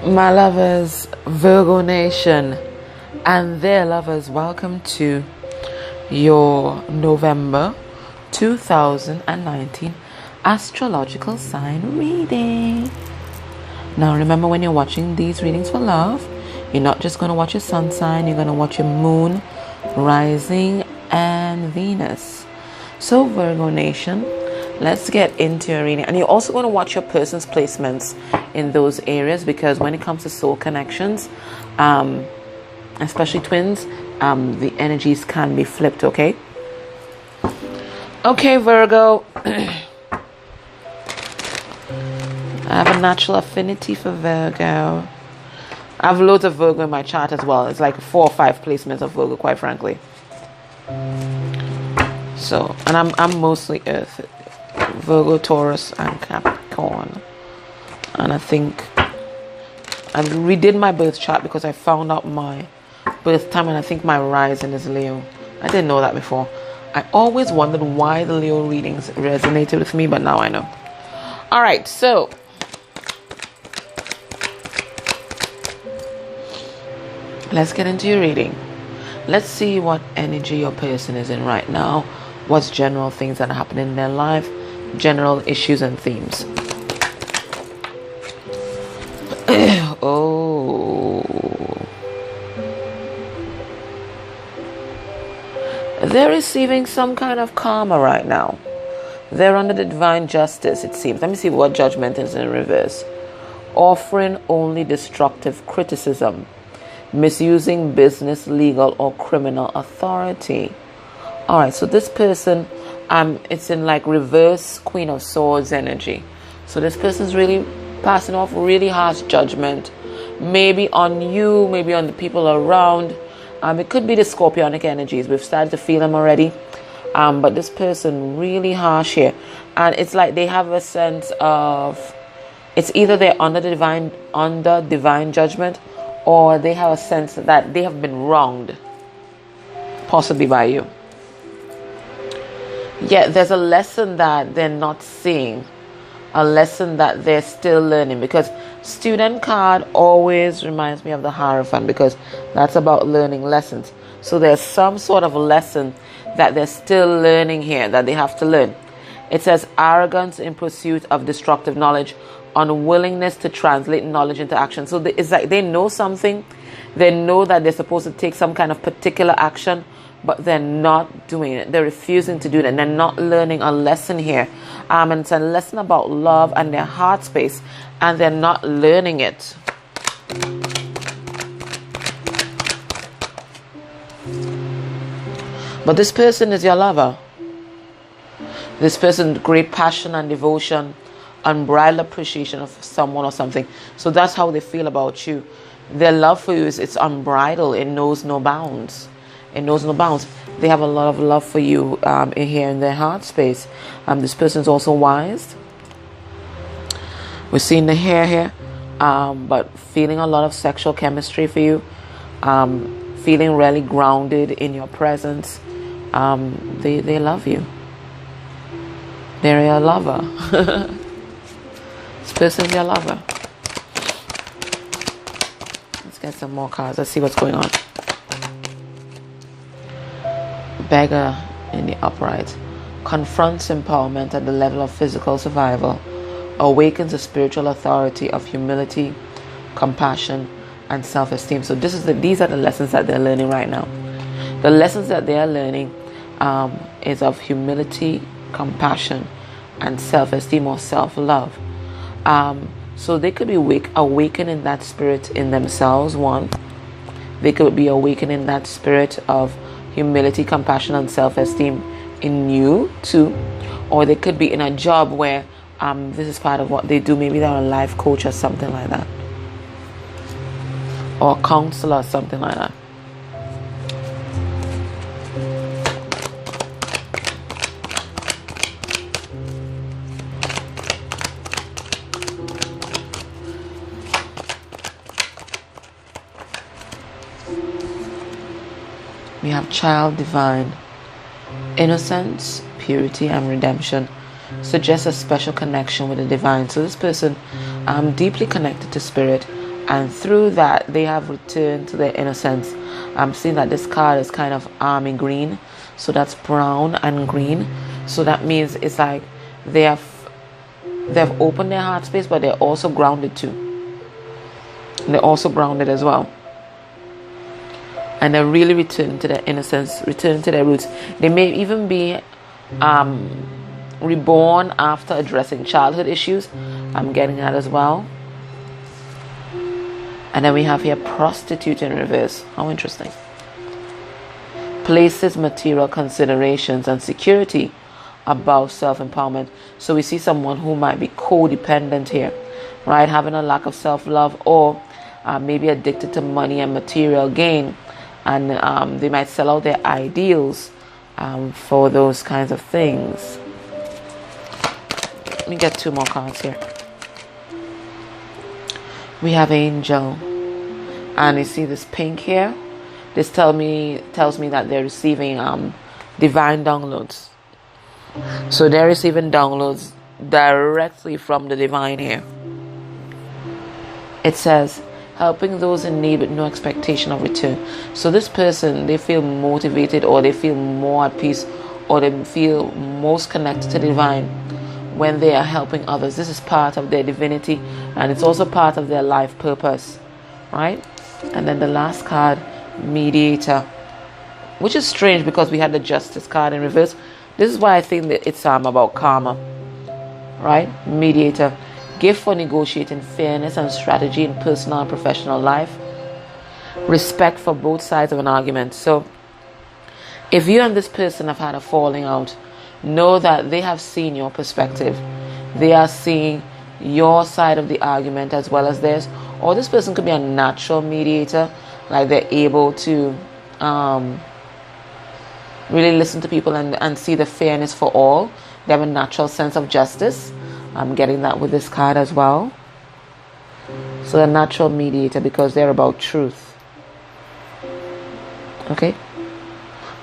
My lovers, Virgo Nation, and their lovers, welcome to your November 2019 astrological sign reading. Now remember, when you're watching these readings for love, you're not just going to watch your sun sign, you're going to watch your moon, rising, and Venus. So Virgo Nation, let's get into your reading. And you're also going to watch your person's placements in those areas, because when it comes to soul connections, especially twins, the energies can be flipped, okay? Okay, Virgo. I have a natural affinity for Virgo. I have loads of Virgo in my chart as well. It's like 4 or 5 placements of Virgo, quite frankly. So, and I'm mostly Earth. Virgo, Taurus, and Capricorn. And I think I redid my birth chart because I found out my birth time, and I think my rising is Leo. I didn't know that before. I always wondered why the Leo readings resonated with me, but now I know. Alright, so let's get into your reading. Let's see what energy your person is in right now. What's general things that are happening in their life, general issues and themes. Oh, they're receiving some kind of karma right now. They're under the divine justice, it seems. Let me see what judgment is in reverse. Offering only destructive criticism, misusing business, legal, or criminal authority. All right, so this person, it's in like reverse Queen of Swords energy. So this person's really passing off really harsh judgment, maybe on you, maybe on the people around. It could be the Scorpionic energies. We've started to feel them already. But this person really harsh here, and it's like they have a sense of, it's either they're under divine judgment, or they have a sense that they have been wronged, possibly by you. Yet there's a lesson that they're not seeing, a lesson that they're still learning, because student card always reminds me of the Hierophant, because that's about learning lessons. So there's some sort of lesson that they're still learning here, that they have to learn. It says arrogance in pursuit of destructive knowledge, unwillingness to translate knowledge into action. So it's like they know something, they know that they're supposed to take some kind of particular action, but they're not doing it. They're refusing to do it, and they're not learning a lesson here. And it's a lesson about love and their heart space, and they're not learning it. But this person is your lover. This person, great passion and devotion, unbridled appreciation of someone or something. So that's how they feel about you. Their love for you it's unbridled. It knows no bounds. It knows no bounds. They have a lot of love for you here in their heart space. This person is also wise. We're seeing the hair here, but feeling a lot of sexual chemistry for you. Feeling really grounded in your presence. They love you. They're your lover. This person's your lover. Let's get some more cards. Let's see what's going on. Beggar in the upright. Confronts empowerment at the level of physical survival. Awakens a spiritual authority of humility, compassion, and self-esteem. So these are the lessons that they're learning right now. The lessons that they are learning is of humility, compassion, and self-esteem or self-love. So they could be awakening that spirit in themselves, one. They could be awakening that spirit of humility, compassion, and self-esteem in you, two. Or they could be in a job where this is part of what they do. Maybe they're a life coach or something like that. Or a counselor or something like that. We have child divine. Innocence, purity, and redemption suggests a special connection with the divine. So this person deeply connected to spirit, And through that, they have returned to their innocence. I'm seeing that this card is kind of army green. So that's brown and green. So that means it's like they've opened their heart space, but they're also grounded too. They're also grounded as well. And they're really returning to their innocence, returning to their roots. They may even be reborn after addressing childhood issues. I'm getting that as well. And then we have here prostitute in reverse. How interesting. Places material considerations and security above self-empowerment. So we see someone who might be codependent here, right? Having a lack of self-love, or maybe addicted to money and material gain. And they might sell out their ideals for those kinds of things. Let me get 2 more cards here. We have Angel, and you see this pink here. This tells me that they're receiving divine downloads. So they're receiving downloads directly from the divine here. It says, helping those in need with no expectation of return. So this person, they feel motivated, or they feel more at peace, or they feel most connected to the divine when they are helping others. This is part of their divinity, and it's also part of their life purpose, right? And then the last card, mediator, which is strange because we had the justice card in reverse. This is why I think that it's about karma, right? Mediator, gift for negotiating fairness and strategy in personal and professional life. Respect for both sides of an argument. So if you and this person have had a falling out, know that they have seen your perspective. They are seeing your side of the argument as well as theirs. Or this person could be a natural mediator, like they're able to really listen to people and see the fairness for all. They have a natural sense of justice. I'm getting that with this card as well. So a natural mediator, because they're about truth. Okay?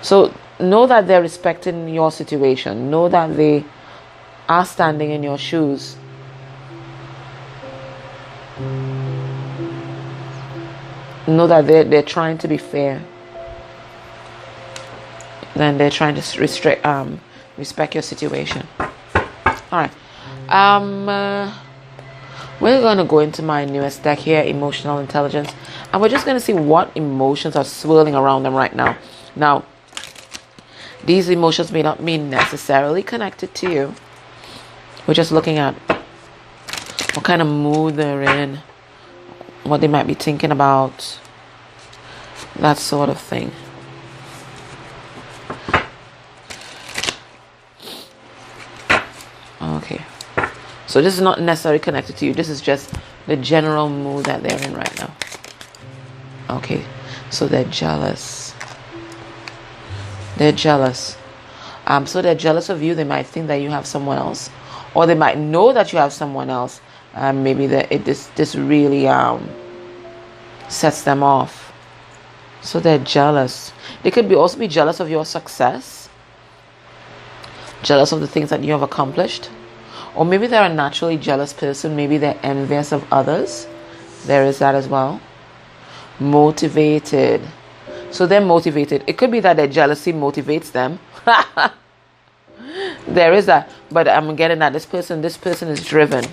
So know that they're respecting your situation. Know that they are standing in your shoes. Know that they're trying to be fair. Then they're trying to respect your situation. Alright. We're going to go into my newest deck here, Emotional Intelligence. And we're just going to see what emotions are swirling around them right now. Now, these emotions may not be necessarily connected to you. We're just looking at what kind of mood they're in, what they might be thinking about, that sort of thing. Okay. So this is not necessarily connected to you. This is just the general mood that they're in right now. Okay. So they're jealous. They're jealous. So they're jealous of you. They might think that you have someone else, or they might know that you have someone else. Maybe this really sets them off. So they're jealous. They could also be jealous of your success, jealous of the things that you have accomplished, or maybe they're a naturally jealous person. Maybe they're envious of others. There is that as well. Motivated. So they're motivated. It could be that their jealousy motivates them. There is that. But I'm getting that this person is driven.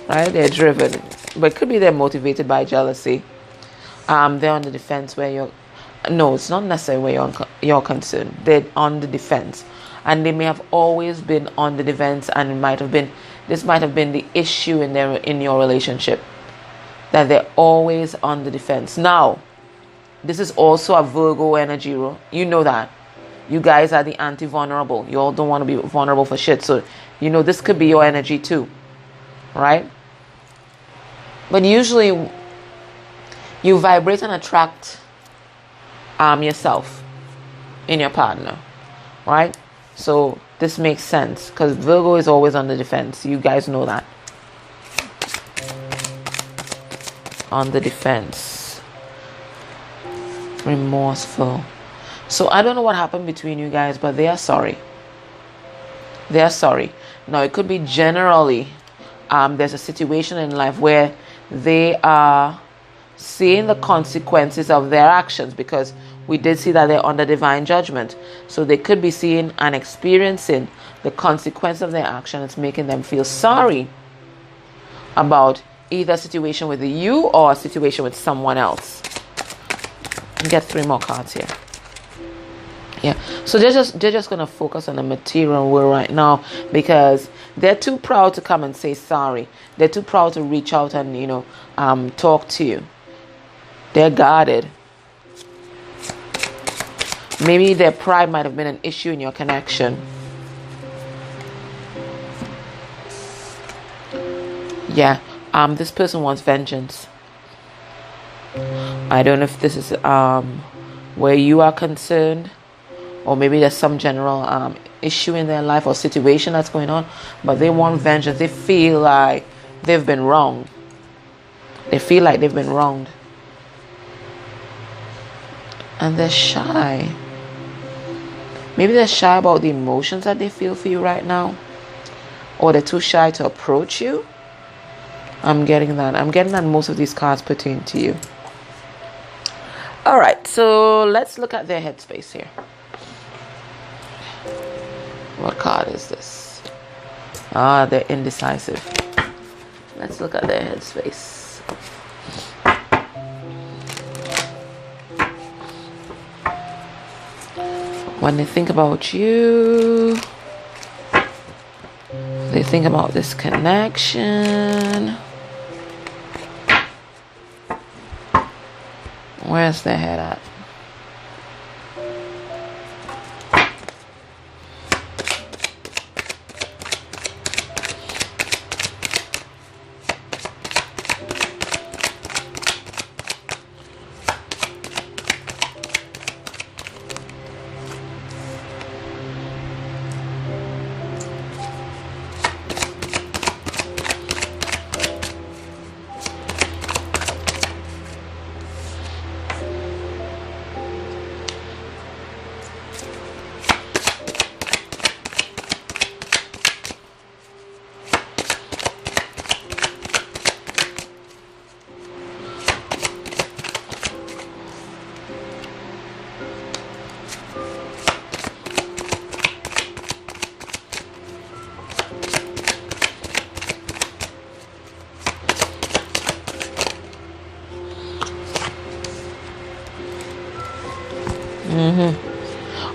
Right? They're driven. But it could be they're motivated by jealousy. They're on the defense where you're... No, it's not necessarily where you're concerned. They're on the defense. And they may have always been on the defense, and this might have been the issue in your relationship. That they're always on the defense. Now, this is also a Virgo energy. You know that. You guys are the anti-vulnerable. You all don't want to be vulnerable for shit. So, this could be your energy too. Right? But usually, you vibrate and attract yourself in your partner. Right? So, this makes sense. Because Virgo is always on the defense. You guys know that. On the defense. Remorseful. So I don't know what happened between you guys, but they are sorry. They are sorry. Now it could be generally there's a situation in life where they are seeing the consequences of their actions, because we did see that they're under divine judgment. So they could be seeing and experiencing the consequence of their action. It's making them feel sorry about either a situation with you or a situation with someone else. Get 3 more cards here. Yeah, so they're just gonna focus on the material world right now, because they're too proud to come and say sorry. They're too proud to reach out and talk to you. They're guarded. Maybe their pride might have been an issue in your connection. Yeah, this person wants vengeance. I don't know if this is where you are concerned, or maybe there's some general issue in their life or situation that's going on, but they want vengeance. They feel like they've been wronged. They feel like they've been wronged. And they're shy. Maybe they're shy about the emotions that they feel for you right now, or they're too shy to approach you. I'm getting that. I'm getting that most of these cards pertain to you. Alright, so let's look at their headspace here. What card is this? They're indecisive. Let's look at their headspace. When they think about you, they think about this connection. Where's their head at?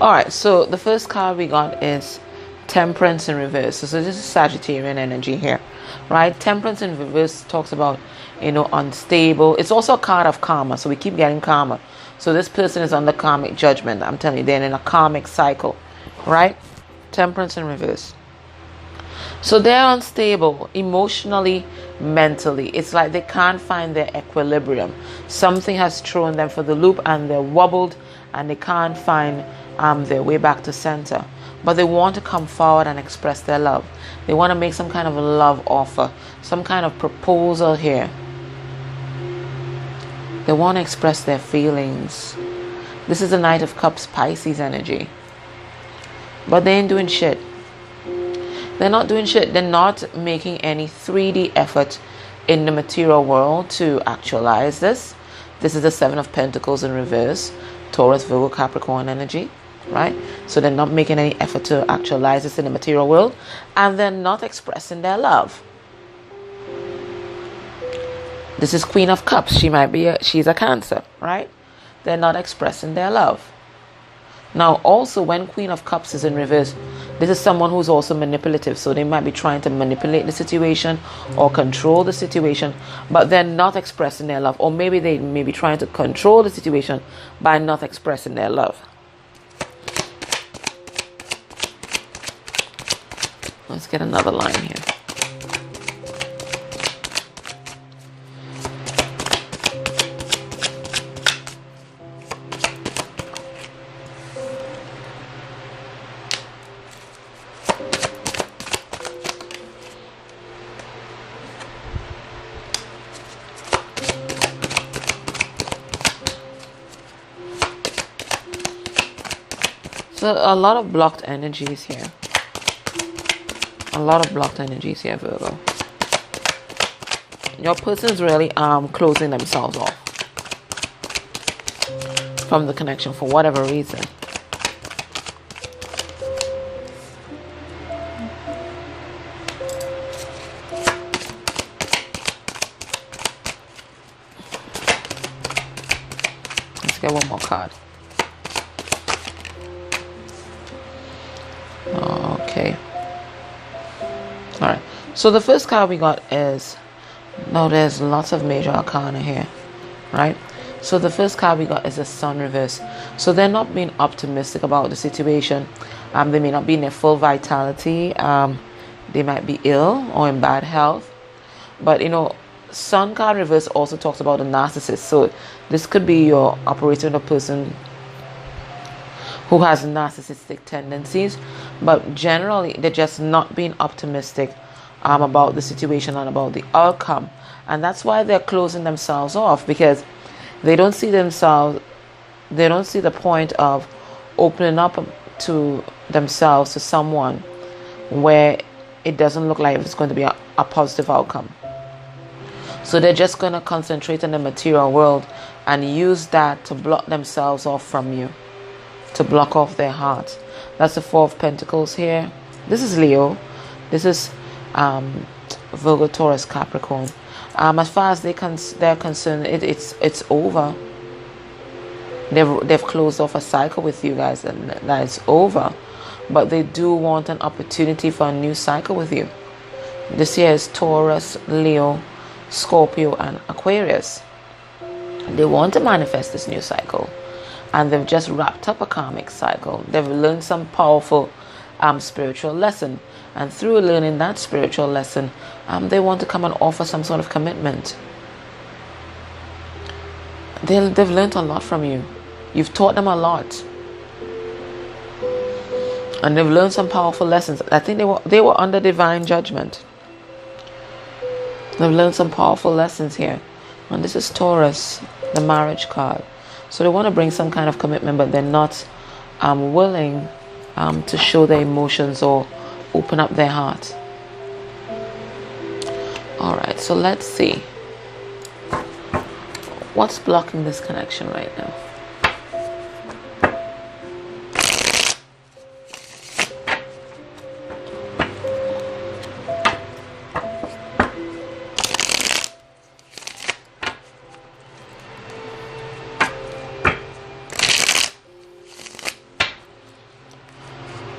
Alright, so the first card we got is Temperance in reverse. So this is Sagittarian energy here, right? Temperance in reverse talks about, unstable. It's also a card of karma, so we keep getting karma. So this person is under karmic judgment. I'm telling you, they're in a karmic cycle, right? Temperance in reverse. So they're unstable emotionally, mentally. It's like they can't find their equilibrium. Something has thrown them for the loop and they're wobbled and they can't find their way back to center. But they want to come forward and express their love. They want to make some kind of a love offer, some kind of proposal here. They want to express their feelings. This is the Knight of Cups, Pisces energy. But they ain't doing shit. They're not doing shit. They're not making any 3D effort in the material world to actualize this. This is the Seven of Pentacles in reverse. Taurus, Virgo, Capricorn energy, right? So they're not making any effort to actualize this in the material world, and they're not expressing their love. This is Queen of Cups. She's a Cancer, right? They're not expressing their love. Now, also, when Queen of Cups is in reverse, this is someone who's also manipulative. So they might be trying to manipulate the situation or control the situation, but they're not expressing their love. Or maybe they may be trying to control the situation by not expressing their love. Let's get another line here. So a lot of blocked energies here. A lot of blocked energies here, Virgo. Your person is really closing themselves off from the connection for whatever reason. Let's get one more card. Okay. All right. So the first card we got is, now there's lots of major arcana here, right? So the first card we got is the Sun reverse. So they're not being optimistic about the situation. They may not be in their full vitality. They might be ill or in bad health. But you know, Sun card reverse also talks about the narcissist. So this could be your operating a person who has narcissistic tendencies, but generally they're just not being optimistic about the situation and about the outcome. And that's why they're closing themselves off, because they don't see themselves, they don't see the point of opening up to themselves to someone where it doesn't look like it's going to be a positive outcome. So they're just going to concentrate on the material world and use that to block themselves off from you, to block off their heart. That's the Four of Pentacles here. This is Leo. This is Virgo, Taurus, Capricorn. As far as they're concerned, it's over. They've closed off a cycle with you guys, and that is over. But they do want an opportunity for a new cycle with you. This year is Taurus, Leo, Scorpio, and Aquarius. They want to manifest this new cycle, and they've just wrapped up a karmic cycle. They've learned some powerful spiritual lesson, and through learning that spiritual lesson, they want to come and offer some sort of commitment. They've learned a lot from you. You've taught them a lot, and they've learned some powerful lessons. I think they were under divine judgment. They've learned some powerful lessons here. And this is Taurus, the marriage card. So they want to bring some kind of commitment, but they're not willing to show their emotions or open up their heart. All right, so let's see. What's blocking this connection right now?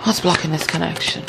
What's blocking this connection?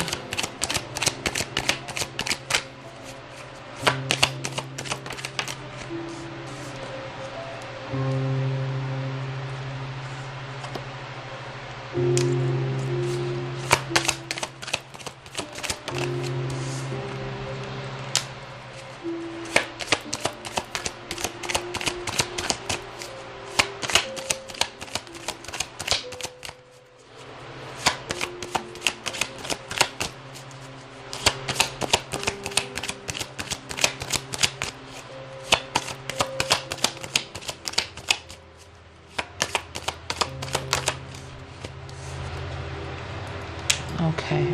Okay.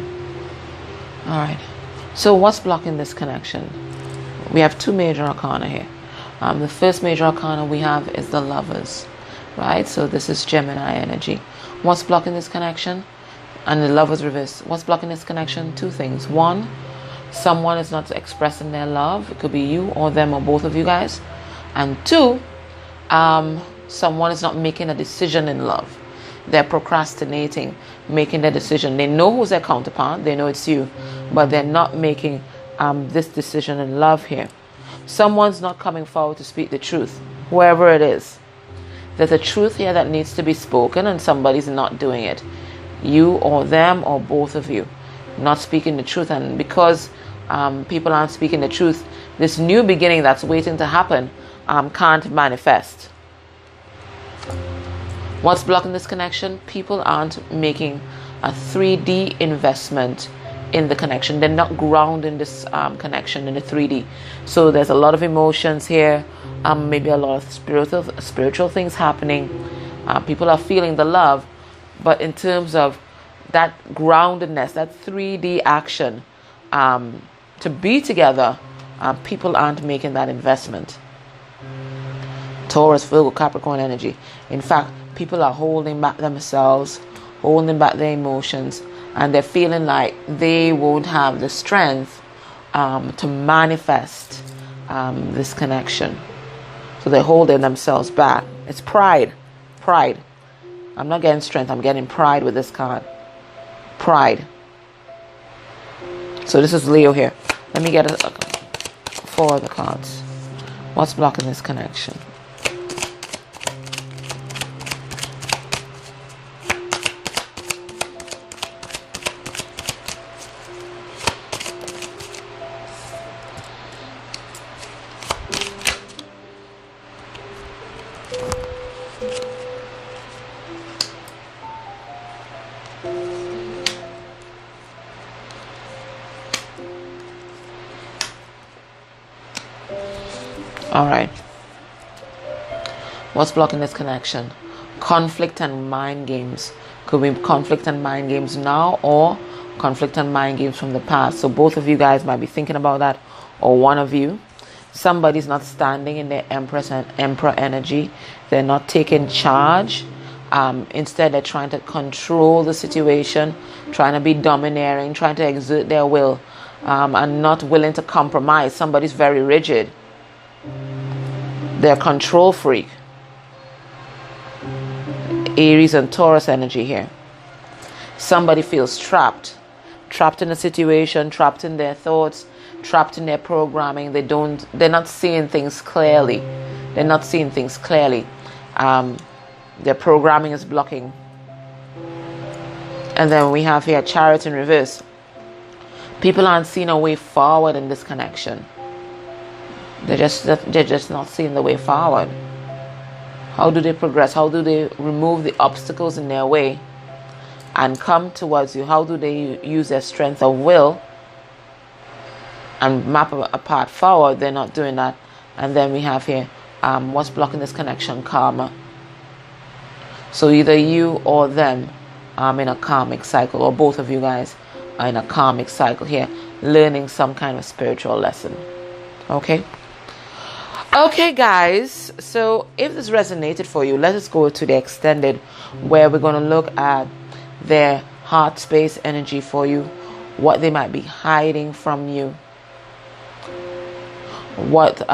All right. So what's blocking this connection? We have two major arcana here. The first major arcana we have is the Lovers, right? So this is Gemini energy. What's blocking this connection? And the Lovers reverse. What's blocking this connection? Two things. One, someone is not expressing their love. It could be you or them or both of you guys. And two, someone is not making a decision in love. They're procrastinating making their decision. They know who's their counterpart. They know it's you. But they're not making this decision in love here. Someone's not coming forward to speak the truth. Whoever it is. There's a truth here that needs to be spoken, and somebody's not doing it. You or them or both of you. Not speaking the truth. And because people aren't speaking the truth, this new beginning that's waiting to happen can't manifest. What's blocking this connection? People aren't making a 3D investment in the connection. They're not grounding this connection in the 3D. So there's a lot of emotions here. Maybe a lot of spiritual things happening. People are feeling the love. But in terms of that groundedness, that 3D action, to be together, People aren't making that investment. Taurus, Virgo, Capricorn energy. In fact, people are holding back themselves, holding back their emotions, and they're feeling like they won't have the strength to manifest this connection. So they're holding themselves back. It's pride. Pride. I'm not getting strength. I'm getting pride with this card. Pride. So this is Leo here. Let me get 4 other cards. What's blocking this connection? All right. What's blocking this connection? Conflict and mind games. Could be conflict and mind games now, or conflict and mind games from the past. So both of you guys might be thinking about that, or one of you. Somebody's not standing in their Empress and Emperor energy. They're not taking charge. Instead, they're trying to control the situation, trying to be domineering, trying to exert their will, and not willing to compromise. Somebody's very rigid. They're a control freak. Aries and Taurus energy here. Somebody feels trapped in a situation, trapped in their thoughts, trapped in their programming. They're not seeing things clearly. Their programming is blocking. And then we have here Chariot in reverse. People aren't seeing a way forward in this connection. They're just not seeing the way forward. How do they progress? How do they remove the obstacles in their way and come towards you? How do they use their strength of will and map a path forward? They're not doing that. And then we have here, what's blocking this connection? Karma. So either you or them in a karmic cycle, or both of you guys are in a karmic cycle here, learning some kind of spiritual lesson. Okay, guys, so if this resonated for you, let us go to the extended, where we're going to look at their heart space energy for you, what they might be hiding from you, what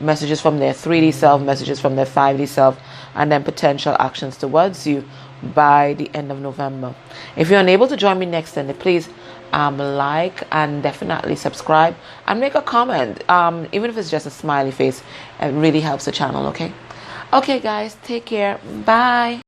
messages from their 3D self, messages from their 5D self, and then potential actions towards you by the end of November. If you're unable to join me next Sunday, please like and definitely subscribe and make a comment, even if it's just a smiley face. It really helps the channel. Okay guys, take care. Bye.